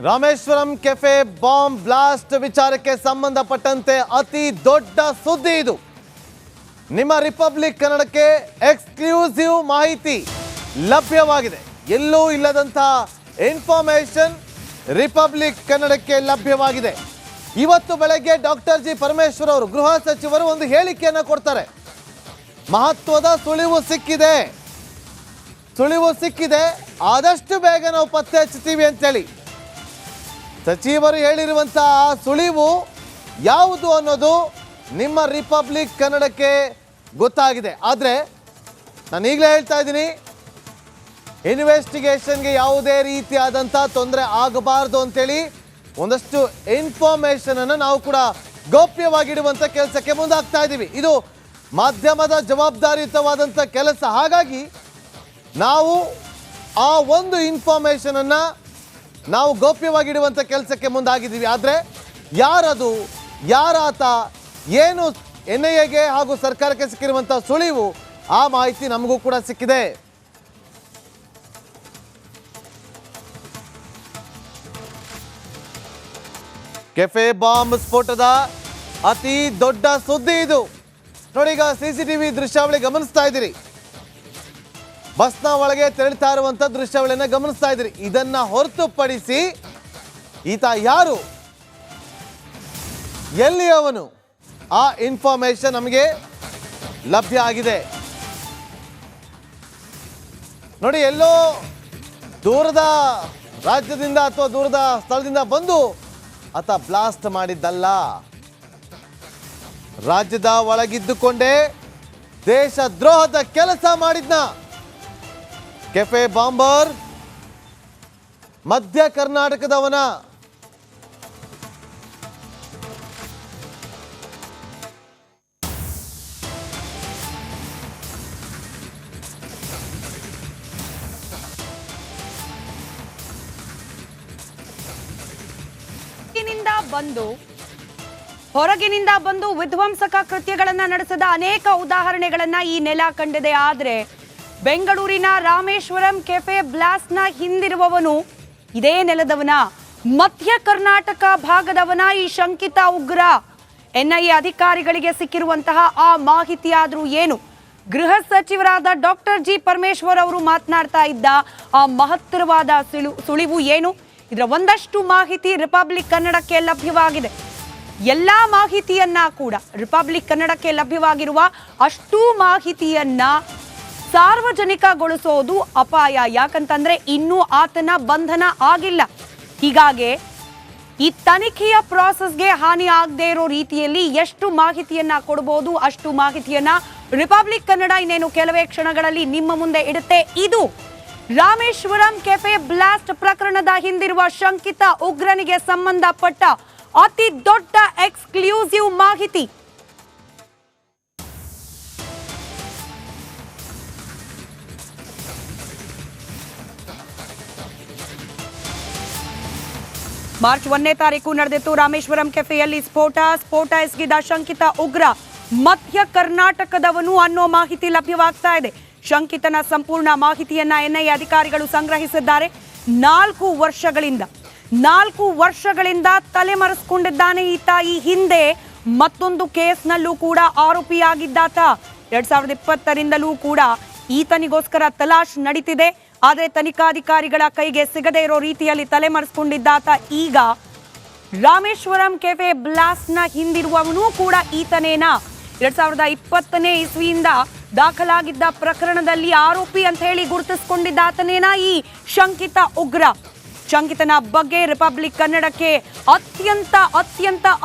Rameswaram cafe bomb blast ವಿಚಾರಕ್ಕೆ ಸಂಬಂಧಪಟ್ಟಂತೆ ಅತಿ ದೊಡ್ಡ ಸುದ್ದಿ ಇದು. ನಿಮ್ಮ ರಿಪಬ್ಲಿಕ್ ಕನ್ನಡಕ್ಕೆ ಎಕ್ಸ್ಕ್ಲೂಸಿವ್ ಮಾಹಿತಿ ಲಭ್ಯವಾಗಿದೆ. ಎಲ್ಲೂ ಇಲ್ಲದಂತ ಇನ್ಫಾರ್ಮೇಶನ್ ರಿಪಬ್ಲಿಕ್ ಕನ್ನಡಕ್ಕೆ ಲಭ್ಯವಾಗಿದೆ. ಇವತ್ತು ಬೆಳಗ್ಗೆ ಡಾಕ್ಟರ್ ಜಿ ಪರಮೇಶ್ವರ್ ಅವರು ಗೃಹ ಸಚಿವರು ಒಂದು ಹೇಳಿಕೆಯನ್ನು ಕೊಡ್ತಾರೆ. ಮಹತ್ವದ ಸುಳಿವು ಸಿಕ್ಕಿದೆ, ಆದಷ್ಟು ಬೇಗ ನಾವು ಪತ್ತೆ ಹಚ್ಚುತ್ತೀವಿ ಅಂತೇಳಿ ಸಚಿವರು ಹೇಳಿರುವಂತಹ ಸುಳಿವು ಯಾವುದು ಅನ್ನೋದು ನಿಮ್ಮ ರಿಪಬ್ಲಿಕ್ ಕನ್ನಡಕ್ಕೆ ಗೊತ್ತಾಗಿದೆ. ಆದರೆ ನಾನು ಈಗಲೇ ಹೇಳ್ತಾ ಇದ್ದೀನಿ, ಇನ್ವೆಸ್ಟಿಗೇಷನ್ಗೆ ಯಾವುದೇ ರೀತಿಯಾದಂಥ ತೊಂದರೆ ಆಗಬಾರ್ದು ಅಂತೇಳಿ ಒಂದಷ್ಟು ಇನ್ಫಾರ್ಮೇಷನ್ ಅನ್ನು ನಾವು ಕೂಡ ಗೌಪ್ಯವಾಗಿಡುವಂಥ ಕೆಲಸಕ್ಕೆ ಮುಂದಾಗ್ತಾ ಇದ್ದೀವಿ. ಇದು ಮಾಧ್ಯಮದ ಜವಾಬ್ದಾರಿಯುತವಾದಂಥ ಕೆಲಸ. ಹಾಗಾಗಿ ನಾವು ಆ ಒಂದು ಇನ್ಫಾರ್ಮೇಷನ್ ಅನ್ನು ನಾವು ಗೌಪ್ಯವಾಗಿಡುವಂಥ ಕೆಲಸಕ್ಕೆ ಮುಂದಾಗಿದ್ದೀವಿ. ಆದರೆ ಯಾರದು, ಯಾರಾತ, ಏನು NIAಗೆ ಹಾಗೂ ಸರ್ಕಾರಕ್ಕೆ ಸಿಕ್ಕಿರುವಂಥ ಸುಳಿವು, ಆ ಮಾಹಿತಿ ನಮಗೂ ಕೂಡ ಸಿಕ್ಕಿದೆ. ಕೆಫೆ ಬಾಂಬ್ ಸ್ಫೋಟದ ಅತಿ ದೊಡ್ಡ ಸುದ್ದಿ ಇದು. ನೋಡಿ, ಈಗ CCTV ದೃಶ್ಯಾವಳಿ ಗಮನಿಸ್ತಾ ಇದ್ದೀರಿ. ಬಸ್ನ ಒಳಗೆ ತೆರಳುತ್ತಾ ಇರುವಂಥ ದೃಶ್ಯಾವಳಿಯನ್ನು ಗಮನಿಸ್ತಾ ಇದ್ದೀರಿ. ಇದನ್ನ ಹೊರತುಪಡಿಸಿ ಈತ ಯಾರು, ಎಲ್ಲಿ ಅವನು, ಆ ಇನ್ಫಾರ್ಮೇಶನ್ ನಮಗೆ ಲಭ್ಯ ಆಗಿದೆ. ನೋಡಿ, ಎಲ್ಲೋ ದೂರದ ರಾಜ್ಯದಿಂದ ಅಥವಾ ದೂರದ ಸ್ಥಳದಿಂದ ಬಂದು ಆತ ಬ್ಲಾಸ್ಟ್ ಮಾಡಿದ್ದಲ್ಲ. ರಾಜ್ಯದ ಒಳಗಿದ್ದುಕೊಂಡೇ ದೇಶ ದ್ರೋಹದ ಕೆಲಸ ಮಾಡಿದ್ನ ಕೆಫೆ ಬಾಂಬರ್ ಮಧ್ಯ ಕರ್ನಾಟಕದವನ. ಹೊರಗಿನಿಂದ ಬಂದು ವಿಧ್ವಂಸಕ ಕೃತ್ಯಗಳನ್ನ ನಡೆಸಿದ ಅನೇಕ ಉದಾಹರಣೆಗಳನ್ನ ಈ ನೆಲ ಕಂಡಿದೆ. ಆದ್ರೆ ಬೆಂಗಳೂರಿನ ರಾಮೇಶ್ವರಂ ಕೆಫೆ ಬ್ಲಾಸ್ಟ್ ನ ಹಿಂದಿರುವವನು ಇದೇ ನೆಲದವನ, ಮಧ್ಯ ಕರ್ನಾಟಕ ಭಾಗದವನ ಈ ಶಂಕಿತ ಉಗ್ರ. NIA ಅಧಿಕಾರಿಗಳಿಗೆ ಸಿಕ್ಕಿರುವಂತಹ ಆ ಮಾಹಿತಿ ಆದ್ರೂ ಏನು? ಗೃಹ ಸಚಿವರಾದ ಡಾಕ್ಟರ್ ಜಿ ಪರಮೇಶ್ವರ್ ಅವರು ಮಾತನಾಡ್ತಾ ಇದ್ದ ಆ ಮಹತ್ತರವಾದ ಸುಳಿವು ಏನು? ಇದರ ಒಂದಷ್ಟು ಮಾಹಿತಿ ರಿಪಬ್ಲಿಕ್ ಕನ್ನಡಕ್ಕೆ ಲಭ್ಯವಾಗಿದೆ. ಎಲ್ಲಾ ಮಾಹಿತಿಯನ್ನ ಕೂಡ ರಿಪಬ್ಲಿಕ್ ಕನ್ನಡಕ್ಕೆ ಲಭ್ಯವಾಗಿರುವ ಅಷ್ಟು ಮಾಹಿತಿಯನ್ನ ಸಾರ್ವಜನಿಕಗೊಳಿಸೋದು ಅಪಾಯ. ಯಾಕಂತಂದ್ರೆ ಇನ್ನೂ ಆತನ ಬಂಧನ ಆಗಿಲ್ಲ. ಹೀಗಾಗಿ ಈ ತನಿಖೆಯ ಪ್ರಾಸೆಸ್ಗೆ ಹಾನಿ ಆಗದೆ ಇರೋ ರೀತಿಯಲ್ಲಿ ಎಷ್ಟು ಮಾಹಿತಿಯನ್ನ ಕೊಡಬಹುದು ಅಷ್ಟು ಮಾಹಿತಿಯನ್ನ ರಿಪಬ್ಲಿಕ್ ಕನ್ನಡ ಇನ್ನೇನು ಕೆಲವೇ ಕ್ಷಣಗಳಲ್ಲಿ ನಿಮ್ಮ ಮುಂದೆ ಇಡುತ್ತೆ. ಇದು ರಾಮೇಶ್ವರಂ ಕೆಫೆ ಬ್ಲಾಸ್ಟ್ ಪ್ರಕರಣದ ಹಿಂದಿರುವ ಶಂಕಿತ ಉಗ್ರನಿಗೆ ಸಂಬಂಧಪಟ್ಟ ಅತಿ ದೊಡ್ಡ ಎಕ್ಸ್ಕ್ಲೂಸಿವ್ ಮಾಹಿತಿ. ಮಾರ್ಚ್ 1ನೇ ತಾರೀಕು ನಡೆದಿತ್ತು ರಾಮೇಶ್ವರಂ ಕೆಫೆಯಲ್ಲಿ ಸ್ಫೋಟ ಎಸಗಿದ ಶಂಕಿತ ಉಗ್ರ ಮಧ್ಯ ಕರ್ನಾಟಕದವನು ಅನ್ನೋ ಮಾಹಿತಿ ಲಭ್ಯವಾಗ್ತಾ ಇದೆ. ಶಂಕಿತನ ಸಂಪೂರ್ಣ ಮಾಹಿತಿಯನ್ನ NIA ಅಧಿಕಾರಿಗಳು ಸಂಗ್ರಹಿಸಿದ್ದಾರೆ. 4 ವರ್ಷಗಳಿಂದ ತಲೆಮರೆಸಿಕೊಂಡಿದ್ದಾನೆ ಈತ. ಈ ಹಿಂದೆ ಮತ್ತೊಂದು ಕೇಸ್ನಲ್ಲೂ ಕೂಡ ಆರೋಪಿಯಾಗಿದ್ದಾತ. 2020ರಿಂದಲೂ ಕೂಡ ಈತನಿಗೋಸ್ಕರ ತಲಾಶ್ ನಡೀತಿದೆ. ಆದರೆ ತನಿಖಾಧಿಕಾರಿಗಳ ಕೈಗೆ ಸಿಗದೇ ಇರೋ ರೀತಿಯಲ್ಲಿ ತಲೆಮರೆಸಿಕೊಂಡಿದ್ದಾತ. ಈಗ ರಾಮೇಶ್ವರಂ ಕೆಫೆ ಬ್ಲಾಸ್ಟ್ ನ ಹಿಂದಿರುವವನು ಕೂಡ ಈತನೇನಾ? 2020ನೇ ಇಸ್ವಿಯಿಂದ ದಾಖಲಾಗಿದ್ದ ಪ್ರಕರಣದಲ್ಲಿ ಆರೋಪಿ ಅಂತ ಹೇಳಿ ಗುರುತಿಸಿಕೊಂಡಿದ್ದಾತನೇನಾ ಈ ಶಂಕಿತ ಉಗ್ರ? ಶಂಕಿತನ ಬಗ್ಗೆ ರಿಪಬ್ಲಿಕ್ ಕನ್ನಡಕ್ಕೆ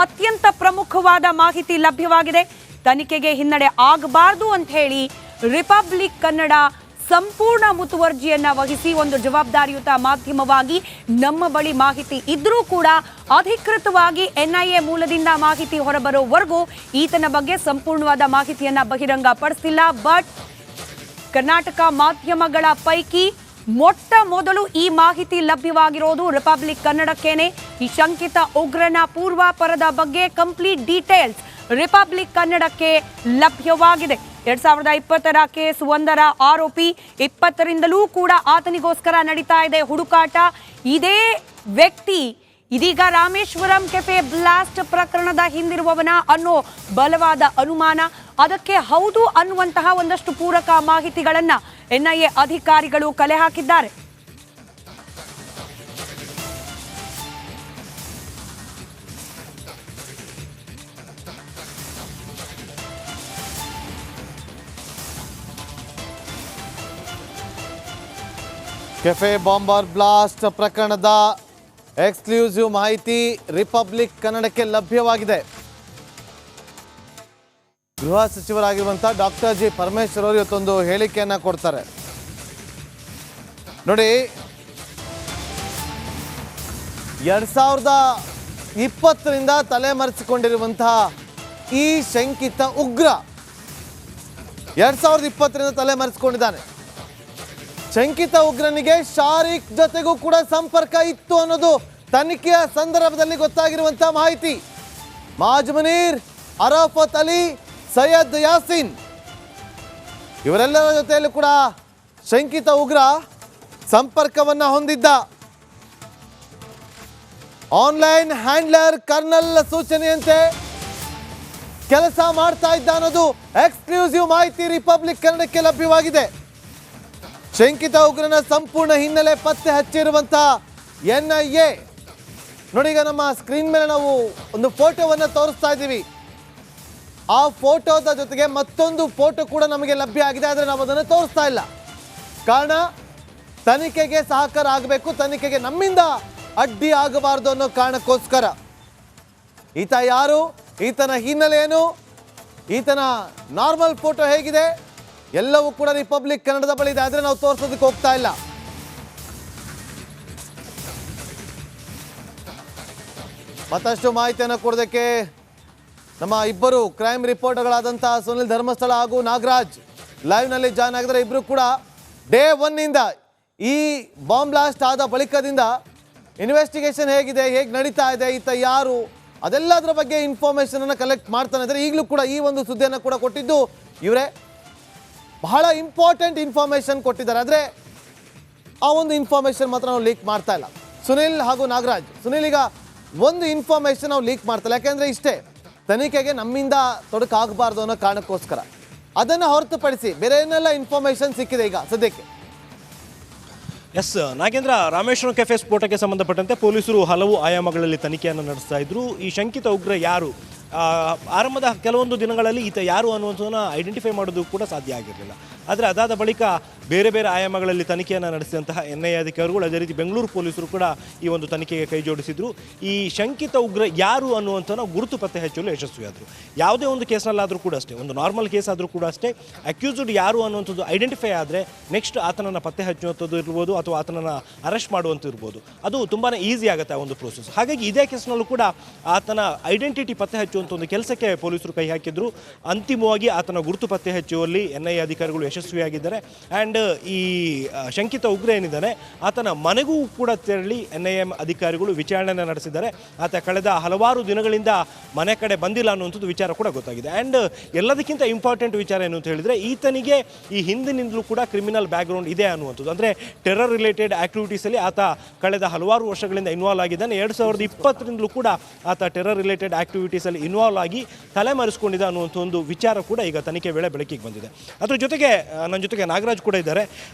ಅತ್ಯಂತ ಪ್ರಮುಖವಾದ ಮಾಹಿತಿ ಲಭ್ಯವಾಗಿದೆ. ತನಿಖೆಗೆ ಹಿನ್ನಡೆ ಆಗಬಾರದು ಅಂತ ಹೇಳಿ ರಿಪಬ್ಲಿಕ್ ಕನ್ನಡ ಸಂಪೂರ್ಣ ಮುತುವರ್ಜಿಯನ್ನ ವಹಿಸಿ ಒಂದು ಜವಾಬ್ದಾರಿಯುತ ಮಾಧ್ಯಮವಾಗಿ ನಮ್ಮ ಬಳಿ ಮಾಹಿತಿ ಇದ್ರೂ ಕೂಡ ಅಧಿಕೃತವಾಗಿ NIA ಮೂಲದಿಂದ ಮಾಹಿತಿ ಹೊರಬರೋವರೆಗೂ ಈತನ ಬಗ್ಗೆ ಸಂಪೂರ್ಣವಾದ ಮಾಹಿತಿಯನ್ನ ಬಹಿರಂಗ ಪಡಿಸಿಲ್ಲ. ಬಟ್ ಕರ್ನಾಟಕ ಮಾಧ್ಯಮಗಳ ಪೈಕಿ ಮೊಟ್ಟ ಮೊದಲು ಈ ಮಾಹಿತಿ ಲಭ್ಯವಾಗಿರೋದು ರಿಪಬ್ಲಿಕ್ ಕನ್ನಡಕ್ಕೇನೆ. ಈ ಶಂಕಿತ ಉಗ್ರನ ಪೂರ್ವಾಪರದ ಬಗ್ಗೆ ಕಂಪ್ಲೀಟ್ ಡೀಟೇಲ್ಸ್ ರಿಪಬ್ಲಿಕ್ ಕನ್ನಡಕ್ಕೆ ಲಭ್ಯವಾಗಿದೆ. 2020ರ ಕೇಸ್ 1ರ ಆರೋಪಿ 20ರಿಂದಲೂ ಕೂಡ ಆತನಿಗೋಸ್ಕರ ನಡೀತಾ ಇದೆ ಹುಡುಕಾಟ. ಇದೇ ವ್ಯಕ್ತಿ ಇದೀಗ ರಾಮೇಶ್ವರಂ ಕೆಫೆ ಬ್ಲಾಸ್ಟ್ ಪ್ರಕರಣದ ಹಿಂದಿರುವವನ ಅನ್ನೋ ಬಲವಾದ ಅನುಮಾನ. ಅದಕ್ಕೆ ಹೌದು ಅನ್ನುವಂತಹ ಒಂದಷ್ಟು ಪೂರಕ ಮಾಹಿತಿಗಳನ್ನ ಎನ್ಐಎ ಅಧಿಕಾರಿಗಳು ಕಲೆ ಹಾಕಿದ್ದಾರೆ. ಕೆಫೆ ಬಾಂಬರ್ ಬ್ಲಾಸ್ಟ್ ಪ್ರಕರಣದ ಎಕ್ಸ್ಕ್ಲೂಸಿವ್ ಮಾಹಿತಿ ರಿಪಬ್ಲಿಕ್ ಕನ್ನಡಕ್ಕೆ ಲಭ್ಯವಾಗಿದೆ. ಗೃಹ ಸಚಿವರಾಗಿರುವಂತಹ ಡಾಕ್ಟರ್ ಜಿ ಪರಮೇಶ್ವರ್ ಅವರು ಇವತ್ತೊಂದು ಹೇಳಿಕೆಯನ್ನ ಕೊಡ್ತಾರೆ. ನೋಡಿ, 2020ರಿಂದ ತಲೆಮರೆಸಿಕೊಂಡಿರುವಂತಹ ಈ ಶಂಕಿತ ಉಗ್ರ 2020ರಿಂದ ತಲೆಮರೆಸಿಕೊಂಡಿದ್ದಾನೆ. ಶಂಕಿತ ಉಗ್ರನಿಗೆ ಶಾರಿಕ್ ಜೊತೆಗೂ ಕೂಡ ಸಂಪರ್ಕ ಇತ್ತು ಅನ್ನೋದು ತನಿಖೆಯ ಸಂದರ್ಭದಲ್ಲಿ ಗೊತ್ತಾಗಿರುವಂತಹ ಮಾಹಿತಿ. ಮಾಜ್ಮನೀರ್, ಅರಾಫತ್ ಅಲಿ, ಸೈಯದ್ ಯಾಸೀನ್ ಇವರೆಲ್ಲರ ಜೊತೆಯಲ್ಲೂ ಕೂಡ ಶಂಕಿತ ಉಗ್ರ ಸಂಪರ್ಕವನ್ನ ಹೊಂದಿದ್ದ. ಆನ್ಲೈನ್ ಹ್ಯಾಂಡ್ಲರ್ ಕರ್ನಲ್ ಸೂಚನೆಯಂತೆ ಕೆಲಸ ಮಾಡ್ತಾ ಇದ್ದ ಅನ್ನೋದು ಎಕ್ಸ್ಕ್ಲೂಸಿವ್ ಮಾಹಿತಿ ರಿಪಬ್ಲಿಕ್ ಕನ್ನಡಕ್ಕೆ ಲಭ್ಯವಾಗಿದೆ. ಶಂಕಿತ ಉಗ್ರನ ಸಂಪೂರ್ಣ ಹಿನ್ನೆಲೆ ಪತ್ತೆ ಹಚ್ಚಿರುವಂತಹ ಎನ್ಐಎ ನೋಡಿ, ಈಗ ನಮ್ಮ ಸ್ಕ್ರೀನ್ ಮೇಲೆ ನಾವು ಒಂದು ಫೋಟೋವನ್ನು ತೋರಿಸ್ತಾ ಇದ್ದೀವಿ. ಆ ಫೋಟೋದ ಜೊತೆಗೆ ಮತ್ತೊಂದು ಫೋಟೋ ಕೂಡ ನಮಗೆ ಲಭ್ಯ ಆಗಿದೆ, ಆದರೆ ನಾವು ಅದನ್ನು ತೋರಿಸ್ತಾ ಇಲ್ಲ. ಕಾರಣ ತನಿಖೆಗೆ ಸಹಕಾರ ಆಗಬೇಕು, ತನಿಖೆಗೆ ನಮ್ಮಿಂದ ಅಡ್ಡಿ ಆಗಬಾರ್ದು ಅನ್ನೋ ಕಾರಣಕ್ಕೋಸ್ಕರ. ಈತ ಯಾರು, ಈತನ ಹಿನ್ನೆಲೆ ಏನು, ಈತನ ನಾರ್ಮಲ್ ಫೋಟೋ ಹೇಗಿದೆ ಎಲ್ಲವೂ ಕೂಡ ರಿಪಬ್ಲಿಕ್ ಕನ್ನಡದ ಬಳಿ ಇದೆ, ಆದರೆ ನಾವು ತೋರಿಸೋದಕ್ಕೆ ಹೋಗ್ತಾ ಇಲ್ಲ. ಮತ್ತಷ್ಟು ಮಾಹಿತಿಯನ್ನು ಕೊಡೋದಕ್ಕೆ ನಮ್ಮ ಇಬ್ಬರು ಕ್ರೈಮ್ ರಿಪೋರ್ಟರ್ಗಳಾದಂತಹ ಸುನಿಲ್ ಧರ್ಮಸ್ಥಳ ಹಾಗೂ ನಾಗರಾಜ್ ಲೈವ್ನಲ್ಲಿ ಜಾಯ್ನ್ ಆಗಿದ್ದಾರೆ. ಇಬ್ಬರು ಕೂಡ ಡೇ 1ನಿಂದ ಈ ಬಾಂಬ್ ಬ್ಲಾಸ್ಟ್ ಆದ ಬಳಿಕದಿಂದ ಇನ್ವೆಸ್ಟಿಗೇಷನ್ ಹೇಗಿದೆ, ಹೇಗೆ ನಡೀತಾ ಇದೆ, ಈತ ಯಾರು, ಅದೆಲ್ಲದರ ಬಗ್ಗೆ ಇನ್ಫಾರ್ಮೇಷನ್ ಅನ್ನು ಕಲೆಕ್ಟ್ ಮಾಡ್ತಾನೆ ಇದ್ದಾರೆ. ಈಗಲೂ ಕೂಡ ಈ ಒಂದು ಸುದ್ದಿಯನ್ನು ಕೂಡ ಕೊಟ್ಟಿದ್ದು ಇವರೇ. ಬಹಳ ಇಂಪಾರ್ಟೆಂಟ್ ಇನ್ಫಾರ್ಮೇಷನ್ ಕೊಟ್ಟಿದ್ದಾರೆ, ಆದರೆ ಆ ಒಂದು ಇನ್ಫಾರ್ಮೇಷನ್ ಮಾತ್ರ ನಾವು ಲೀಕ್ ಮಾಡ್ತಾ ಇಲ್ಲ. ಸುನಿಲ್ ಹಾಗೂ ನಾಗರಾಜ್, ಸುನಿಲ್ ಈಗ ಒಂದು ಇನ್ಫಾರ್ಮೇಷನ್ ನಾವು ಲೀಕ್ ಮಾಡ್ತಾ ಯಾಕೆಂದರೆ ಇಷ್ಟೇ, ತನಿಖೆಗೆ ನಮ್ಮಿಂದ ತೊಡಕಾಗಬಾರ್ದು ಅನ್ನೋ ಕಾರಣಕ್ಕೋಸ್ಕರ. ಅದನ್ನು ಹೊರತುಪಡಿಸಿ ಬೇರೆ ಏನೆಲ್ಲ ಇನ್ಫಾರ್ಮೇಷನ್ ಸಿಕ್ಕಿದೆ ಈಗ ಸದ್ಯಕ್ಕೆ? ಎಸ್ ನಾಗೇಂದ್ರ, ರಾಮೇಶ್ವರಂ ಕೆಫೆ ಸ್ಫೋಟಕ್ಕೆ ಸಂಬಂಧಪಟ್ಟಂತೆ ಪೊಲೀಸರು ಹಲವು ಆಯಾಮಗಳಲ್ಲಿ ತನಿಖೆಯನ್ನು ನಡೆಸ್ತಾ ಇದ್ರು. ಈ ಶಂಕಿತ ಉಗ್ರ ಯಾರು, ಆರಂಭದ ಕೆಲವೊಂದು ದಿನಗಳಲ್ಲಿ ಈತ ಯಾರು ಅನ್ನುವಂಥದ್ದನ್ನು ಐಡೆಂಟಿಫೈ ಮಾಡೋದು ಕೂಡ ಸಾಧ್ಯ ಆಗಿರಲಿಲ್ಲ. ಆದರೆ ಅದಾದ ಬಳಿಕ ಬೇರೆ ಬೇರೆ ಆಯಾಮಗಳಲ್ಲಿ ತನಿಖೆಯನ್ನು ನಡೆಸಿದಂತಹ ಎನ್ಐಎ ಅಧಿಕಾರಿಗಳು, ಅದೇ ರೀತಿ ಬೆಂಗಳೂರು ಪೊಲೀಸರು ಕೂಡ ಈ ಒಂದು ತನಿಖೆಗೆ ಕೈ ಜೋಡಿಸಿದ್ರು. ಈ ಶಂಕಿತ ಉಗ್ರ ಯಾರು ಅನ್ನುವಂಥನ್ನು ಗುರುತು ಪತ್ತೆ ಹಚ್ಚಲು ಯಶಸ್ವಿಯಾದರು. ಯಾವುದೇ ಒಂದು ಕೇಸ್ನಲ್ಲಾದರೂ ಕೂಡ ಅಷ್ಟೇ, ಒಂದು ನಾರ್ಮಲ್ ಕೇಸ್ ಆದರೂ ಕೂಡ ಅಷ್ಟೇ, ಅಕ್ಯೂಸ್ಡ್ ಯಾರು ಅನ್ನುವಂಥದ್ದು ಐಡೆಂಟಿಫೈ ಆದರೆ ನೆಕ್ಸ್ಟ್ ಆತನನ್ನು ಪತ್ತೆ ಹಚ್ಚುವಂಥದ್ದು ಇರ್ಬೋದು ಅಥವಾ ಆತನನ್ನು ಅರೆಸ್ಟ್ ಮಾಡುವಂಥದ್ದು ಇರ್ಬೋದು, ಅದು ತುಂಬಾ ಈಸಿ ಆಗುತ್ತೆ ಆ ಒಂದು ಪ್ರೋಸೆಸ್. ಹಾಗಾಗಿ ಇದೇ ಕೇಸ್ನಲ್ಲೂ ಕೂಡ ಆತನ ಐಡೆಂಟಿಟಿ ಪತ್ತೆ ಹಚ್ಚುವಂಥ ಒಂದು ಕೆಲಸಕ್ಕೆ ಪೊಲೀಸರು ಕೈ ಹಾಕಿದ್ರು. ಅಂತಿಮವಾಗಿ ಆತನ ಗುರುತು ಪತ್ತೆ ಹಚ್ಚುವಲ್ಲಿ ಎನ್ಐಎ ಅಧಿಕಾರಿಗಳು ಯಶಸ್ವಿಯಾಗಿದ್ದಾರೆ. ಆ್ಯಂಡ್ ಈ ಶಂಕಿತ ಉಗ್ರ ಏನಿದ್ದಾನೆ ಆತನ ಮನೆಗೂ ಕೂಡ ತೆರಳಿ ಎನ್ಐಎ ಅಧಿಕಾರಿಗಳು ವಿಚಾರಣೆ ನಡೆಸಿದ್ದಾರೆ. ಆತ ಕಳೆದ ಹಲವಾರು ದಿನಗಳಿಂದ ಮನೆ ಕಡೆ ಬಂದಿಲ್ಲ ಅನ್ನುವಂಥದ್ದು ವಿಚಾರ ಕೂಡ ಗೊತ್ತಾಗಿದೆ. ಆ್ಯಂಡ್ ಎಲ್ಲದಕ್ಕಿಂತ ಇಂಪಾರ್ಟೆಂಟ್ ವಿಚಾರ ಏನು ಅಂತ ಹೇಳಿದರೆ, ಈತನಿಗೆ ಈ ಹಿಂದಿನಿಂದಲೂ ಕೂಡ ಕ್ರಿಮಿನಲ್ ಬ್ಯಾಕ್ಗ್ರೌಂಡ್ ಇದೆ ಅನ್ನುವಂಥದ್ದು. ಅಂದರೆ ಟೆರರ್ ರಿಲೇಟೆಡ್ ಆಕ್ಟಿವಿಟೀಸಲ್ಲಿ ಆತ ಕಳೆದ ಹಲವಾರು ವರ್ಷಗಳಿಂದ ಇನ್ವಾಲ್ವ್ ಆಗಿದ್ದಾನೆ. 2020ರಿಂದಲೂ ಕೂಡ ಆತ ಟೆರರ್ ರಿಲೇಟೆಡ್ ಆಕ್ಟಿವಿಟೀಸಲ್ಲಿ ಇನ್ವಾಲ್ವ್ ಆಗಿ ತಲೆಮರೆಸ್ಕೊಂಡಿದೆ ಅನ್ನುವಂಥ ಒಂದು ವಿಚಾರ ಕೂಡ ಈಗ ತನಿಖೆ ವೇಳೆ ಬೆಳಕಿಗೆ ಬಂದಿದೆ. ಅದ್ರ ಜೊತೆಗೆ ನನ್ನ ಜೊತೆಗೆ ನಾಗರಾಜ್ ಕೂಡ ಇದ್ದಾರೆ.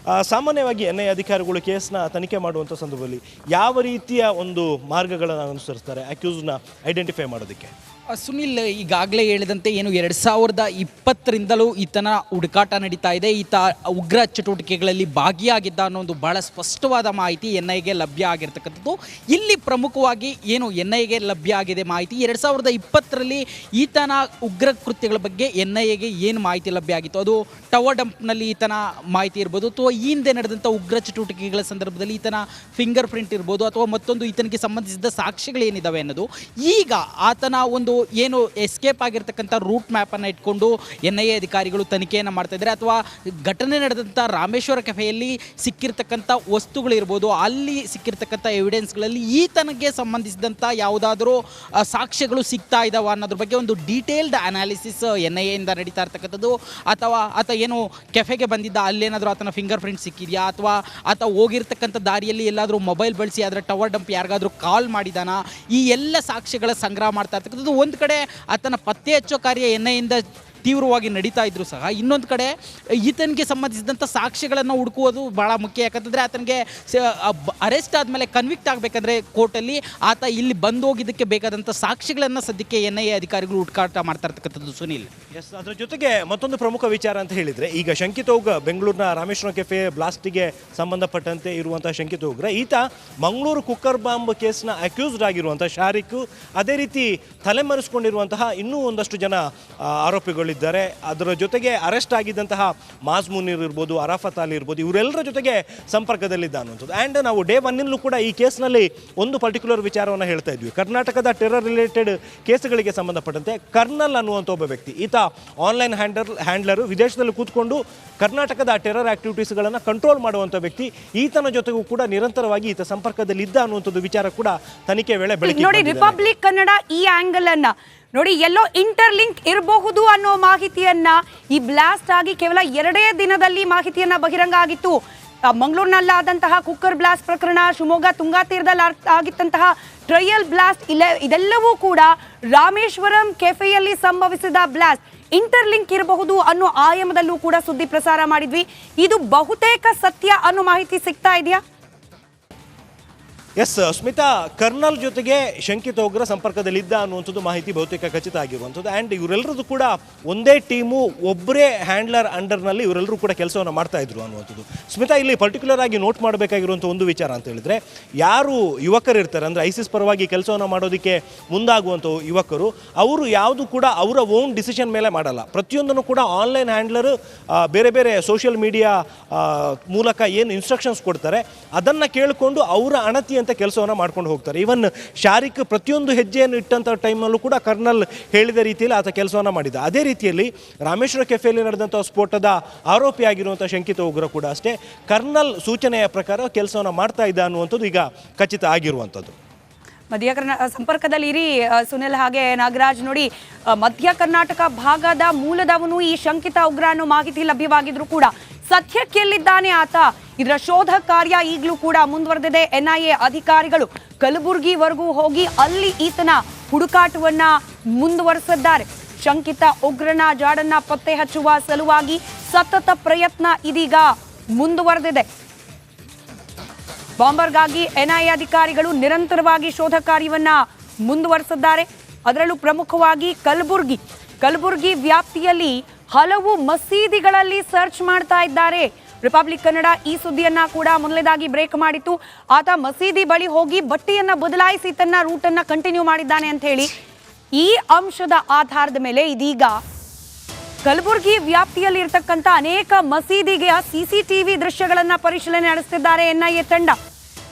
ಸಾಮಾನ್ಯವಾಗಿ ಎನ್ಐಎ ಅಧಿಕಾರಿಗಳು ಕೇಸ್ನ ತನಿಖೆ ಮಾಡುವಂಥ ಸಂದರ್ಭದಲ್ಲಿ ಯಾವ ರೀತಿಯ ಒಂದು ಮಾರ್ಗಗಳನ್ನು ಅನುಸರಿಸ್ತಾರೆ ಅಕ್ಯೂಸ್ನ ಐಡೆಂಟಿಫೈ ಮಾಡೋದಕ್ಕೆ? ಸುನಿಲ್ ಈಗಾಗಲೇ ಹೇಳಿದಂತೆ ಏನು 2020ರಿಂದಲೂ ಈತನ ಹುಡುಕಾಟ ನಡೀತಾ ಇದೆ. ಈತ ಉಗ್ರ ಚಟುವಟಿಕೆಗಳಲ್ಲಿ ಭಾಗಿಯಾಗಿದ್ದ ಅನ್ನೋ ಒಂದು ಬಹಳ ಸ್ಪಷ್ಟವಾದ ಮಾಹಿತಿ ಎನ್ಐಎಗೆ ಲಭ್ಯ ಆಗಿರ್ತಕ್ಕಂಥದ್ದು. ಇಲ್ಲಿ ಪ್ರಮುಖವಾಗಿ ಏನು ಎನ್ಐಎಗೆ ಲಭ್ಯ ಆಗಿದೆ ಮಾಹಿತಿ, 2020ರಲ್ಲಿ ಈತನ ಉಗ್ರ ಕೃತ್ಯಗಳ ಬಗ್ಗೆ ಎನ್ಐಎಗೆ ಏನು ಮಾಹಿತಿ ಲಭ್ಯ ಆಗಿತ್ತು, ಅದು ಟವರ್ ಡಂಪ್ನಲ್ಲಿ ಈತನ ಮಾಹಿತಿ ಇರ್ಬೋದು, ಅಥವಾ ಈ ಹಿಂದೆ ನಡೆದಂಥ ಉಗ್ರ ಚಟುವಟಿಕೆಗಳ ಸಂದರ್ಭದಲ್ಲಿ ಈತನ ಫಿಂಗರ್ ಪ್ರಿಂಟ್ ಇರ್ಬೋದು, ಅಥವಾ ಮತ್ತೊಂದು ಈತನಿಗೆ ಸಂಬಂಧಿಸಿದ ಸಾಕ್ಷ್ಯಗಳೇನಿದ್ದಾವೆ ಅನ್ನೋದು ಈಗ ಆತನ ಒಂದು ಏನು ಎಸ್ಕೇಪ್ ಆಗಿರ್ತಕ್ಕಂಥ ರೂಟ್ ಮ್ಯಾಪನ್ನು ಇಟ್ಕೊಂಡು NIA ಅಧಿಕಾರಿಗಳು ತನಿಖೆಯನ್ನು ಮಾಡ್ತಾ ಇದ್ದಾರೆ, ಅಥವಾ ಘಟನೆ ನಡೆದಂಥ ರಾಮೇಶ್ವರ ಕೆಫೆಯಲ್ಲಿ ಸಿಕ್ಕಿರ್ತಕ್ಕಂಥ ವಸ್ತುಗಳಿರ್ಬೋದು, ಅಲ್ಲಿ ಸಿಕ್ಕಿರ್ತಕ್ಕಂಥ ಎವಿಡೆನ್ಸ್ಗಳಲ್ಲಿ ಈತನಿಗೆ ಸಂಬಂಧಿಸಿದಂಥ ಯಾವುದಾದ್ರೂ ಸಾಕ್ಷ್ಯಗಳು ಸಿಗ್ತಾ ಇದ್ದಾವ ಅನ್ನೋದ್ರ ಬಗ್ಗೆ ಒಂದು ಡೀಟೇಲ್ಡ್ ಅನಾಲಿಸಿಸ್ NIA ಇಂದ ನಡೀತಾ ಇರ್ತಕ್ಕಂಥದ್ದು. ಅಥವಾ ಆತ ಏನು ಕೆಫೆಗೆ ಬಂದಿದ್ದ ಅಲ್ಲೇನಾದರೂ ಆತನ ಫಿಂಗರ್ ಪ್ರಿಂಟ್ ಸಿಕ್ಕಿದೆಯಾ, ಅಥವಾ ಆತ ಹೋಗಿರ್ತಕ್ಕಂಥ ದಾರಿಯಲ್ಲಿ ಎಲ್ಲಾದರೂ ಮೊಬೈಲ್ ಬಳಸಿ ಅದರ ಟವರ್ ಡಂಪ್ ಯಾರಿಗಾದ್ರೂ ಕಾಲ್ ಮಾಡಿದಾನ, ಈ ಎಲ್ಲ ಸಾಕ್ಷ್ಯಗಳ ಸಂಗ್ರಹ ಮಾಡ್ತಾ ಇರ್ತಕ್ಕಂಥದ್ದು. ಒಂದು ಕಡೆ ಆತನ ಪತ್ತೆ ಹಚ್ಚೋ ಕಾರ್ಯ NIA ಇಂದ ತೀವ್ರವಾಗಿ ನಡೀತಾ ಇದ್ರು ಸಹ, ಇನ್ನೊಂದು ಕಡೆ ಈತನಿಗೆ ಸಂಬಂಧಿಸಿದಂಥ ಸಾಕ್ಷ್ಯಗಳನ್ನು ಹುಡುಕುವುದು ಭಾಳ ಮುಖ್ಯ. ಯಾಕಂತಂದರೆ ಆತನಿಗೆ ಅರೆಸ್ಟ್ ಆದಮೇಲೆ ಕನ್ವಿಕ್ಟ್ ಆಗಬೇಕಂದ್ರೆ ಕೋರ್ಟಲ್ಲಿ ಆತ ಇಲ್ಲಿ ಬಂದು ಹೋಗಿದ್ದಕ್ಕೆ ಬೇಕಾದಂಥ ಸಾಕ್ಷ್ಯಗಳನ್ನು ಸದ್ಯಕ್ಕೆ NIA ಅಧಿಕಾರಿಗಳು ಹುಡುಕಾಟ ಮಾಡ್ತಾ ಇರ್ತಕ್ಕಂಥದ್ದು. ಸುನೀಲ್, ಎಸ್, ಅದರ ಜೊತೆಗೆ ಮತ್ತೊಂದು ಪ್ರಮುಖ ವಿಚಾರ ಅಂತ ಹೇಳಿದರೆ, ಈಗ ಶಂಕಿತ ಉಗ್ರ ಬೆಂಗಳೂರಿನ ರಾಮೇಶ್ವರ ಕೆಫೆ ಬ್ಲಾಸ್ಟಿಗೆ ಸಂಬಂಧಪಟ್ಟಂತೆ ಇರುವಂಥ ಶಂಕಿತ ಉಗ್ರ ಈತ ಮಂಗಳೂರು ಕುಕ್ಕರ್ ಬಾಂಬ್ ಕೇಸ್ನ ಅಕ್ಯೂಸ್ಡ್ ಆಗಿರುವಂಥ ಶಾರಿಕ್, ಅದೇ ರೀತಿ ತಲೆಮರೆಸ್ಕೊಂಡಿರುವಂತಹ ಇನ್ನೂ ಒಂದಷ್ಟು ಜನ ಆರೋಪಿಗಳು ಇದ್ದಾರೆ. ಅದರ ಜೊತೆಗೆ ಅರೆಸ್ಟ್ ಆಗಿದ್ದಂತಹ ಮಾಜ್ ಮುನೀರ್ ಇರ್ಬೋದು, ಅರಾಫತ್ ಅಲಿ ಇರ್ಬೋದು, ಇವರೆಲ್ಲರ ಜೊತೆಗೆ ಸಂಪರ್ಕದಲ್ಲಿದ್ದ ಅನ್ನುವಂಥದ್ದು. ಆ್ಯಂಡ್ ನಾವು ಡೇ ಒನ್ನಿಂದಲೂ ಕೂಡ ಈ ಕೇಸ್ನಲ್ಲಿ ಒಂದು ಪರ್ಟಿಕ್ಯುಲರ್ ವಿಚಾರವನ್ನು ಹೇಳ್ತಾ ಇದ್ವಿ. ಕರ್ನಾಟಕದ ಟೆರರ್ ರಿಲೇಟೆಡ್ ಕೇಸ್ಗಳಿಗೆ ಸಂಬಂಧಪಟ್ಟಂತೆ ಕರ್ನಲ್ ಅನ್ನುವಂಥ ಒಬ್ಬ ವ್ಯಕ್ತಿ, ಈತ ಆನ್ಲೈನ್ ಹ್ಯಾಂಡ್ಲರು, ವಿದೇಶದಲ್ಲಿ ಕೂತ್ಕೊಂಡು ಕರ್ನಾಟಕದ ಟೆರರ್ ಆಕ್ಟಿವಿಟೀಸ್ಗಳನ್ನು ಕಂಟ್ರೋಲ್ ಮಾಡುವಂಥ ವ್ಯಕ್ತಿ. ಈತನ ಜೊತೆಗೂ ಕೂಡ ನಿರಂತರವಾಗಿ ಈತ ಸಂಪರ್ಕದಲ್ಲಿ ಇದ್ದ ಅನ್ನುವಂಥದ್ದು ವಿಚಾರ ಕೂಡ ತನಿಖೆ ವೇಳೆ ಬೆಳಕಿಗೆ ನೋಡಿ. ರಿಪಬ್ಲಿಕ್ ಕನ್ನಡ ಈ ಆಂಗಲ್ ಅನ್ನ ನೋಡಿ, ಎಲ್ಲೋ ಇಂಟರ್ಲಿಂಕ್ ಇರಬಹುದು ಅನ್ನೋ ಮಾಹಿತಿಯನ್ನ ಈ ಬ್ಲಾಸ್ಟ್ ಆಗಿ ಕೇವಲ 2 ದಿನದಲ್ಲಿ ಮಾಹಿತಿಯನ್ನ ಬಹಿರಂಗ ಆಗಿತ್ತು. ಮಂಗಳೂರಿನಲ್ಲಾದಂತಹ ಕುಕ್ಕರ್ ಬ್ಲಾಸ್ಟ್ ಪ್ರಕರಣ, ಶಿವಮೊಗ್ಗ ತುಂಗಾ ತೀರದಲ್ಲಿ ಆಗಿದ್ದಂತಹ ಟ್ರಯಲ್ ಬ್ಲಾಸ್ಟ್, ಇದೆಲ್ಲವೂ ಕೂಡ ರಾಮೇಶ್ವರಂ ಕೆಫೆಯಲ್ಲಿ ಸಂಭವಿಸಿದ ಬ್ಲಾಸ್ಟ್. ಇಂಟರ್ಲಿಂಕ್ ಇರಬಹುದು ಅನ್ನೋ ಆಯಾಮದಲ್ಲೂ ಕೂಡ ಸುದ್ದಿ ಪ್ರಸಾರ ಮಾಡಿದ್ವಿ. ಇದು ಬಹುತೇಕ ಸತ್ಯ ಅನ್ನೋ ಮಾಹಿತಿ ಸಿಗ್ತಾ ಇದೆಯಾ? ಎಸ್ ಸ್ಮಿತಾ, ಕರ್ನಲ್ ಜೊತೆಗೆ ಶಂಕಿತ ಉಗ್ರ ಸಂಪರ್ಕದಲ್ಲಿದ್ದ ಅನ್ನುವಂಥದ್ದು ಮಾಹಿತಿ ಬಹುತೇಕ ಖಚಿತ ಆಗಿರುವಂಥದ್ದು. ಆ್ಯಂಡ್ ಇವರೆಲ್ಲರದ್ದು ಕೂಡ ಒಂದೇ ಟೀಮು, ಒಬ್ಬರೇ ಹ್ಯಾಂಡ್ಲರ್ ಅಂಡರ್ನಲ್ಲಿ ಇವರೆಲ್ಲರೂ ಕೂಡ ಕೆಲಸವನ್ನು ಮಾಡ್ತಾ ಇದ್ರು ಅನ್ನುವಂಥದ್ದು. ಸ್ಮಿತಾ, ಇಲ್ಲಿ ಪರ್ಟಿಕ್ಯುಲರ್ ಆಗಿ ನೋಟ್ ಮಾಡಬೇಕಾಗಿರುವಂಥ ಒಂದು ವಿಚಾರ ಅಂತ ಹೇಳಿದ್ರೆ, ಯಾರು ಯುವಕರು ಇರ್ತಾರೆ ಅಂದರೆ ಐಸಿಸ್ ಪರವಾಗಿ ಕೆಲಸವನ್ನು ಮಾಡೋದಕ್ಕೆ ಮುಂದಾಗುವಂಥ ಯುವಕರು, ಅವರು ಯಾವುದು ಕೂಡ ಅವರ ಓನ್ ಡಿಸಿಷನ್ ಮೇಲೆ ಮಾಡಲ್ಲ. ಪ್ರತಿಯೊಂದನ್ನು ಕೂಡ ಆನ್ಲೈನ್ ಹ್ಯಾಂಡ್ಲರ್ ಬೇರೆ ಬೇರೆ ಸೋಷಿಯಲ್ ಮೀಡಿಯಾ ಮೂಲಕ ಏನು ಇನ್ಸ್ಟ್ರಕ್ಷನ್ಸ್ ಕೊಡ್ತಾರೆ ಅದನ್ನು ಕೇಳಿಕೊಂಡು ಅವರ ಅಣತಿ ಅಂತ ಕೆಲಸವನ್ನು ಮಾಡ್ಕೊಂಡು ಹೋಗ್ತಾರೆ. ಇವನ್ ಶಾರಿಕ್ ಪ್ರತಿಯೊಂದು ಹೆಜ್ಜೆಯನ್ನು ಇಟ್ಟಂಥ ಟೈಮಲ್ಲೂ ಕೂಡ ಕರ್ನಲ್ ಹೇಳಿದ ರೀತಿಯಲ್ಲಿ ಆತ ಕೆಲಸವನ್ನು ಮಾಡಿದ. ಅದೇ ರೀತಿಯಲ್ಲಿ ರಾಮೇಶ್ವರ ಕೆಫೆಯಲ್ಲಿ ನಡೆದಂಥ ಸ್ಫೋಟದ ಆರೋಪಿಯಾಗಿರುವಂಥ ಶಂಕಿತ ಉಗ್ರ ಕೂಡ ಅಷ್ಟೇ ಕರ್ನಲ್ ಸೂಚನೆಯ ಪ್ರಕಾರ ಕೆಲಸವನ್ನು ಮಾಡ್ತಾ ಇದ್ದ ಅನ್ನುವಂಥದ್ದು ಈಗ ಖಚಿತ ಆಗಿರುವಂಥದ್ದು. ಮಧ್ಯ ಸಂಪರ್ಕದಲ್ಲಿ ಇರಿ ಸುನಿಲ್ ಹಾಗೆ ನಾಗರಾಜ್. ನೋಡಿ, ಮಧ್ಯ ಕರ್ನಾಟಕ ಭಾಗದ ಮೂಲದವನು ಈ ಶಂಕಿತ ಉಗ್ರ ಅನ್ನೋ ಮಾಹಿತಿ ಲಭ್ಯವಾಗಿದ್ರು ಕೂಡ ಸದ್ಯಕ್ಕೆಲ್ಲಿದ್ದಾನೆ ಆತ, ಇದರ ಶೋಧ ಕಾರ್ಯ ಈಗಲೂ ಕೂಡ ಮುಂದುವರೆದಿದೆ. NIA ಅಧಿಕಾರಿಗಳು ಕಲಬುರಗಿವರೆಗೂ ಹೋಗಿ ಅಲ್ಲಿ ಈತನ ಹುಡುಕಾಟವನ್ನ ಮುಂದುವರೆಸಿದ್ದಾರೆ. ಶಂಕಿತ ಉಗ್ರನ ಜಾಡನ್ನ ಪತ್ತೆ ಹಚ್ಚುವ ಸಲುವಾಗಿ ಸತತ ಪ್ರಯತ್ನ ಇದೀಗ ಮುಂದುವರೆದಿದೆ. ಬಾಂಬರ್ಗಾಗಿ NIA ಅಧಿಕಾರಿಗಳು ನಿರಂತರವಾಗಿ ಶೋಧ ಕಾರ್ಯವನ್ನ ಮುಂದುವರೆಸಿದ್ದಾರೆ. ಅದರಲ್ಲೂ ಪ್ರಮುಖವಾಗಿ ಕಲಬುರಗಿ ವ್ಯಾಪ್ತಿಯಲ್ಲಿ ಹಲವು ಮಸೀದಿಗಳಲ್ಲಿ ಸರ್ಚ್ ಮಾಡ್ತಾ ಇದ್ದಾರೆ. ರಿಪಬ್ಲಿಕ್ ಕನ್ನಡ ಈ ಸುದ್ದಿಯನ್ನ ಕೂಡ ಮೊದಲನೇದಾಗಿ ಬ್ರೇಕ್ ಮಾಡಿತ್ತು. ಆತ ಮಸೀದಿ ಬಳಿ ಹೋಗಿ ಬಟ್ಟೆಯನ್ನ ಬದಲಾಯಿಸಿ ತನ್ನ ರೂಟನ್ನ ಕಂಟಿನ್ಯೂ ಮಾಡಿದ್ದಾನೆ ಅಂತ ಹೇಳಿ ಈ ಅಂಶದ ಆಧಾರದ ಮೇಲೆ ಇದೀಗ ಕಲಬುರಗಿ ವ್ಯಾಪ್ತಿಯಲ್ಲಿ ಇರತಕ್ಕಂತ ಅನೇಕ ಮಸೀದಿಗೆ CCTV ದೃಶ್ಯಗಳನ್ನ ಪರಿಶೀಲನೆ ನಡೆಸುತ್ತಿದ್ದಾರೆ NIA ತಂಡ.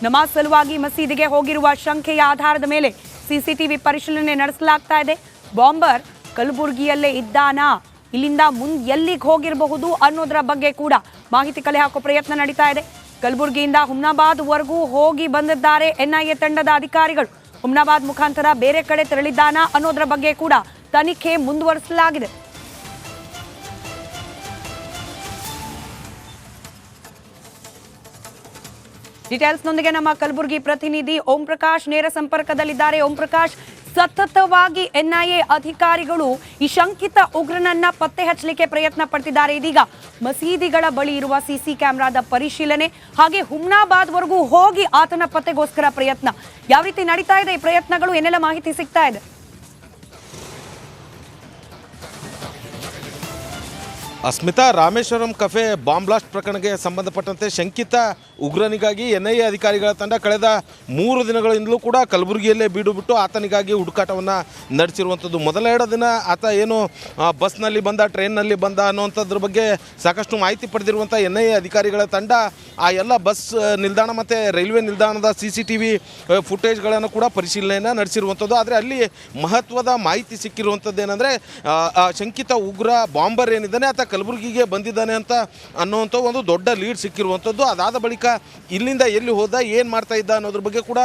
ನಮಾಜ್ ಸಲುವಾಗಿ ಮಸೀದಿಗೆ ಹೋಗಿರುವ ಶಂಕೆಯ ಆಧಾರದ ಮೇಲೆ CCTV ಪರಿಶೀಲನೆ ನಡೆಸಲಾಗ್ತಾ ಇದೆ. ಬಾಂಬರ್ ಕಲಬುರಗಿಯಲ್ಲೇ ಇದ್ದಾನಾ, ಇಲ್ಲಿಂದ ಮುಂದೆ ಎಲ್ಲಿಗೆ ಹೋಗಿರಬಹುದು ಅನ್ನೋದರ ಬಗ್ಗೆ ಕೂಡ ಮಾಹಿತಿ ಕಲೆ ಹಾಕೋ ಪ್ರಯತ್ನ ನಡೀತಾ ಇದೆ. ಕಲಬುರಗಿಯಿಂದ ಹುಮ್ನಾಬಾದ್ ವರೆಗೂ ಹೋಗಿ ಬಂದಿದ್ದಾರೆ NIA ತಂಡದ ಅಧಿಕಾರಿಗಳು. ಹುಮ್ನಾಬಾದ್ ಮುಖಾಂತರ ಬೇರೆ ಕಡೆ ತೆರಳಿದ್ದಾನಾ ಅನ್ನೋದರ ಬಗ್ಗೆ ಕೂಡ ತನಿಖೆ ಮುಂದುವರಿಸಲಾಗಿದೆ. ಡೀಟೇಲ್ಸ್ನೊಂದಿಗೆ ನಮ್ಮ ಕಲಬುರಗಿ ಪ್ರತಿನಿಧಿ ಓಂ ಪ್ರಕಾಶ್ ನೇರ ಸಂಪರ್ಕದಲ್ಲಿದ್ದಾರೆ. ಓಂ ಪ್ರಕಾಶ್, ಸತತವಾಗಿ NIA ಅಧಿಕಾರಿಗಳು ಈ ಶಂಕಿತ ಉಗ್ರನನ್ನ ಪತ್ತೆ ಹಚ್ಚಲಿಕ್ಕೆ ಪ್ರಯತ್ನ ಪಡ್ತಿದ್ದಾರೆ. ಇದೀಗ ಮಸೀದಿಗಳ ಬಳಿ ಇರುವ CC ಕ್ಯಾಮೆರಾದ ಪರಿಶೀಲನೆ, ಹಾಗೆ ಹುಮ್ನಾಬಾದ್ ವರೆಗೂ ಹೋಗಿ ಆತನ ಪತ್ತೆಗೋಸ್ಕರ ಪ್ರಯತ್ನ ಯಾವ ರೀತಿ ನಡೀತಾ ಇದೆ, ಈ ಪ್ರಯತ್ನಗಳು ಏನೆಲ್ಲ ಮಾಹಿತಿ ಸಿಗ್ತಾ ಇದೆ? Asmita, Rameshwaram cafe bomb blast ಪ್ರಕರಣಕ್ಕೆ ಸಂಬಂಧಪಟ್ಟಂತೆ ಶಂಕಿತ ಉಗ್ರನಿಗಾಗಿ ಎನ್ಐಎ ಅಧಿಕಾರಿಗಳ ತಂಡ ಕಳೆದ 3 ದಿನಗಳಿಂದಲೂ ಕೂಡ ಕಲಬುರಗಿಯಲ್ಲೇ ಬೀಡು ಬಿಟ್ಟು ಆತನಿಗಾಗಿ ಹುಡುಕಾಟವನ್ನು ನಡೆಸಿರುವಂಥದ್ದು. ಮೊದಲ 2 ದಿನ ಆತ ಏನು ಬಸ್ನಲ್ಲಿ ಬಂದ, ಟ್ರೈನ್ನಲ್ಲಿ ಬಂದ ಅನ್ನುವಂಥದ್ರ ಬಗ್ಗೆ ಸಾಕಷ್ಟು ಮಾಹಿತಿ ಪಡೆದಿರುವಂಥ ಎನ್ಐಎ ಅಧಿಕಾರಿಗಳ ತಂಡ ಆ ಎಲ್ಲ ಬಸ್ ನಿಲ್ದಾಣ ಮತ್ತು ರೈಲ್ವೆ ನಿಲ್ದಾಣದ CCTV ಫುಟೇಜ್ಗಳನ್ನು ಕೂಡ ಪರಿಶೀಲನೆಯನ್ನು ನಡೆಸಿರುವಂಥದ್ದು. ಆದರೆ ಅಲ್ಲಿ ಮಹತ್ವದ ಮಾಹಿತಿ ಸಿಕ್ಕಿರುವಂಥದ್ದು ಏನಂದರೆ ಶಂಕಿತ ಉಗ್ರ ಬಾಂಬರ್ ಏನಿದ್ದಾನೆ ಆತ ಕಲಬುರಗಿಗೆ ಬಂದಿದ್ದಾನೆ ಅಂತ ಅನ್ನುವಂಥ ಒಂದು ದೊಡ್ಡ ಲೀಡ್ ಸಿಕ್ಕಿರುವಂಥದ್ದು. ಅದಾದ ಬಳಿಕ ಇಲ್ಲಿಂದ ಎಲ್ಲಿ ಹೋದ, ಏನು ಮಾಡ್ತಾ ಇದ್ದ ಅನ್ನೋದ್ರ ಬಗ್ಗೆ ಕೂಡ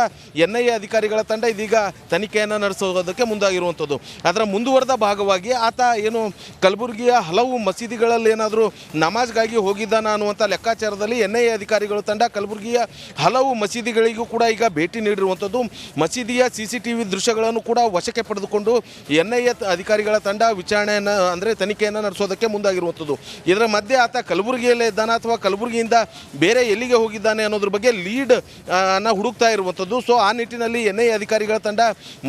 ಎನ್ಐಎ ಅಧಿಕಾರಿಗಳ ತಂಡ ಇದೀಗ ತನಿಖೆಯನ್ನು ನಡೆಸೋದಕ್ಕೆ ಮುಂದಾಗಿರುವಂಥದ್ದು. ಅದರ ಮುಂದುವರೆದ ಭಾಗವಾಗಿ ಆತ ಏನು ಕಲಬುರಗಿಯ ಹಲವು ಮಸೀದಿಗಳಲ್ಲಿ ಏನಾದರೂ ನಮಾಜ್ಗಾಗಿ ಹೋಗಿದ್ದಾನ ಅನ್ನುವಂಥ ಲೆಕ್ಕಾಚಾರದಲ್ಲಿ ಎನ್ಐಎ ಅಧಿಕಾರಿಗಳ ತಂಡ ಕಲಬುರಗಿಯ ಹಲವು ಮಸೀದಿಗಳಿಗೂ ಕೂಡ ಈಗ ಭೇಟಿ ನೀಡಿರುವಂಥದ್ದು. ಮಸೀದಿಯ CCTV ದೃಶ್ಯಗಳನ್ನು ಕೂಡ ವಶಕ್ಕೆ ಪಡೆದುಕೊಂಡು ಎನ್ಐಎ ಅಧಿಕಾರಿಗಳ ತಂಡ ವಿಚಾರಣೆಯನ್ನು ಅಂದರೆ ತನಿಖೆಯನ್ನು ನಡೆಸೋದಕ್ಕೆ ಮುಂದಾಗಿರುವಂಥದ್ದು. ಇದರ ಮಧ್ಯೆ ಆತ ಕಲಬುರಗಿಯಲ್ಲೇ ಇದ್ದಾನೆ ಅಥವಾ ಕಲಬುರಗಿಯಿಂದ ಬೇರೆ ಎಲ್ಲಿಗೆ ಹೋಗಿದ್ದಾನೆ ಅನ್ನೋದ್ರ ಬಗ್ಗೆ ಲೀಡ್ ಅನ್ನು ಹುಡುಕ್ತಾ ಇರುವಂಥದ್ದು. ಸೊ ಆ ನಿಟ್ಟಿನಲ್ಲಿ ಎನ್ಐಎ ಅಧಿಕಾರಿಗಳ ತಂಡ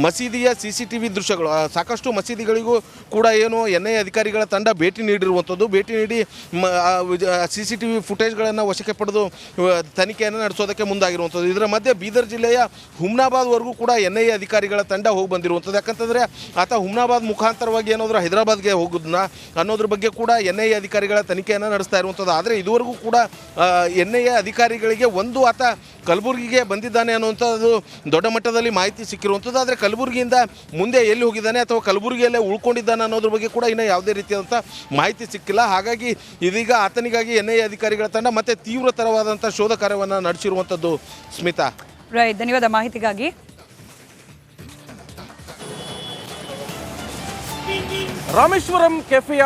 ಮಸೀದಿಯ CCTV ದೃಶ್ಯಗಳು ಸಾಕಷ್ಟು ಮಸೀದಿಗಳಿಗೂ ಕೂಡ ಏನು ಎನ್ಐಎ ಅಧಿಕಾರಿಗಳ ತಂಡ ಭೇಟಿ ನೀಡಿರುವಂಥದ್ದು. ಭೇಟಿ ನೀಡಿ CCTV ಫುಟೇಜ್ಗಳನ್ನು ವಶಕ್ಕೆ ಪಡೆದು ತನಿಖೆಯನ್ನು ನಡೆಸೋದಕ್ಕೆ ಮುಂದಾಗಿರುವಂಥದ್ದು. ಇದರ ಮಧ್ಯೆ ಬೀದರ್ ಜಿಲ್ಲೆಯ ಹುಮ್ನಾಬಾದ್ವರೆಗೂ ಕೂಡ ಎನ್ಐಎ ಅಧಿಕಾರಿಗಳ ತಂಡ ಹೋಗಿ ಬಂದಿರುವಂಥದ್ದು. ಯಾಕಂತಂದರೆ ಆತ ಹುಮ್ನಾಬಾದ್ ಮುಖಾಂತರವಾಗಿ ಏನಾದರೂ ಹೈದರಾಬಾದ್ಗೆ ಹೋಗೋದನ್ನ ಅನ್ನೋದ್ರ ಬಗ್ಗೆ ಕೂಡ ಎನ್ಐಎ ಅಧಿಕಾರಿಗಳ ತನಿಖೆಯನ್ನು ನಡೆಸ್ತಾ ಇರುವಂಥದ್ದು. ಆದರೆ ಇದುವರೆಗೂ ಕೂಡ ಎನ್ಐಎ ಅಧಿಕಾರಿಗಳಿಗೆ ಒಂದು ಆತ ಕಲಬುರಗಿಗೆ ಬಂದಿದ್ದಾನೆ ಅನ್ನುವಂಥದ್ದು ದೊಡ್ಡ ಮಟ್ಟದಲ್ಲಿ ಮಾಹಿತಿ ಸಿಕ್ಕಿರುವಂಥದ್ದು. ಆದರೆ ಕಲಬುರಗಿಯಿಂದ ಮುಂದೆ ಎಲ್ಲಿ ಹೋಗಿದ್ದಾನೆ ಅಥವಾ ಕಲಬುರಗಿಯಲ್ಲೇ ಉಳ್ಕೊಂಡಿದ್ದಾನೆ ಅನ್ನೋದ್ರ ಬಗ್ಗೆ ಕೂಡ ಇನ್ನೂ ಯಾವುದೇ ರೀತಿಯಾದಂಥ ಮಾಹಿತಿ ಸಿಕ್ಕಿಲ್ಲ. ಹಾಗಾಗಿ ಇದೀಗ ಆತನಿಗಾಗಿ ಎನ್ಐಎ ಅಧಿಕಾರಿಗಳ ತಂಡ ಮತ್ತೆ ತೀವ್ರತರವಾದಂಥ ಶೋಧ ಕಾರ್ಯವನ್ನು ನಡೆಸಿರುವಂಥದ್ದು. ಸ್ಮಿತಾ, ರೈಟ್, ಧನ್ಯವಾದ ಮಾಹಿತಿಗಾಗಿ. ರಾಮೇಶ್ವರಂ ಕೆಫೆಯ